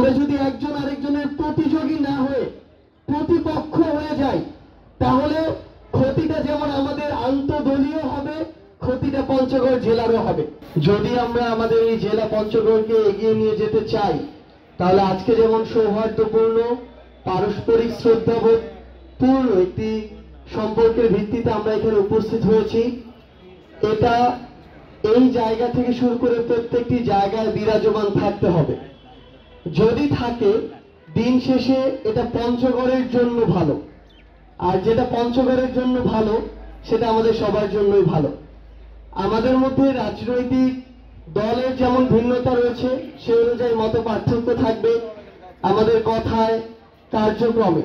আমরা যদি একজন আরেকজনের প্রতিযোগী না হয়ে প্রতিপক্ষ হয়ে যাই, তাহলে ক্ষতিটা যেমন আমাদের আন্তঃদলীয় হবে, ক্ষতিটা পঞ্চগড় জেলারও হবে। যদি আমরা আমাদের এই জেলা পঞ্চগড়কে এগিয়ে নিয়ে যেতে চাই, তাহলে আজকে যেমন সৌহার্দ্যপূর্ণ, পারস্পরিক শ্রদ্ধাবোধ পূর্ণ একটি সম্পর্কের ভিত্তিতে আমরা এখানে উপস্থিত হয়েছি, এটা এই জায়গা থেকে শুরু করে প্রত্যেকটি জায়গায় বিরাজমান থাকতে হবে। যদি থাকে, দিন শেষে এটা পঞ্চগড়ের জন্য ভালো, আর যেটা পঞ্চগড়ের জন্য ভালো সেটা আমাদের সবার জন্যই ভালো। আমাদের মধ্যে রাজনৈতিক দলের যেমন ভিন্নতা রয়েছে, সে অনুযায়ী মত পার্থক্য থাকবে আমাদের কথায়, কার্যক্রমে,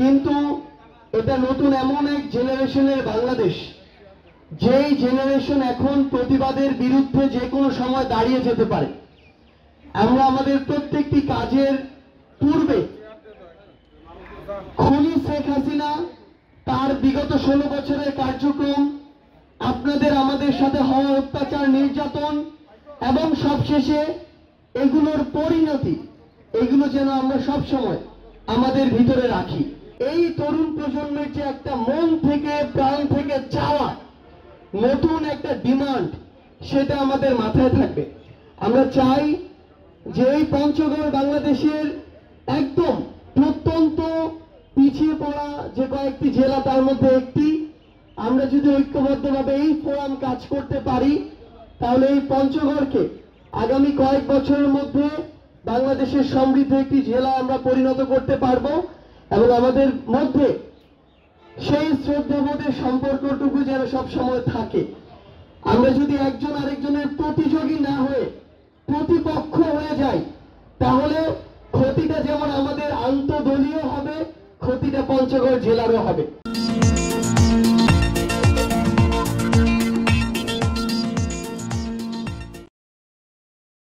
কিন্তু এটা নতুন এমন এক জেনারেশনের বাংলাদেশ, যেই জেনারেশন এখন প্রতিবাদের বিরুদ্ধে যে কোনো সময় দাঁড়িয়ে যেতে পারে। আমরা আমাদের প্রত্যেকটি কাজের পূর্বে খুনি শেখ হাসিনা তার বিগত 16 বছরের কার্যক্রম, আপনাদের আমাদের সাথে হওয়া অত্যাচার, নির্যাতন এবং সবশেষে এগুলোর পরিণতি, এগুলো যেন আমরা সব সময় আমাদের ভিতরে রাখি। এই তরুণ প্রজন্মের যে একটা মন থেকে প্রাণ থেকে চাওয়া নতুন একটা ডিমান্ড, সেটা আমাদের মাথায় থাকবে। আমরা চাই যে এই পঞ্চগড় বাংলাদেশের একদম প্রত্যন্ত পিছিয়ে পড়া যে কয়েকটি জেলা, তার মধ্যে একটি। আমরা যদি ঐক্যবদ্ধভাবে এই ফোরাম কাজ করতে পারি, তাহলে এই পঞ্চগড়কে আগামী কয়েক বছরের মধ্যে বাংলাদেশের সমৃদ্ধ একটি জেলা আমরা পরিণত করতে পারবো, এবং আমাদের মধ্যে সেই শ্রদ্ধাবোধের সম্পর্কটুকু যেন সব সময় থাকে। আমরা যদি একজন আরেকজনের প্রতিযোগী না হয়ে প্রতিপক্ষ হয়ে যাই, তাহলে ক্ষতিটা যেমন আমাদের আন্তঃদলীয় হবে, ক্ষতিটা পঞ্চগড় জেলারও হবে।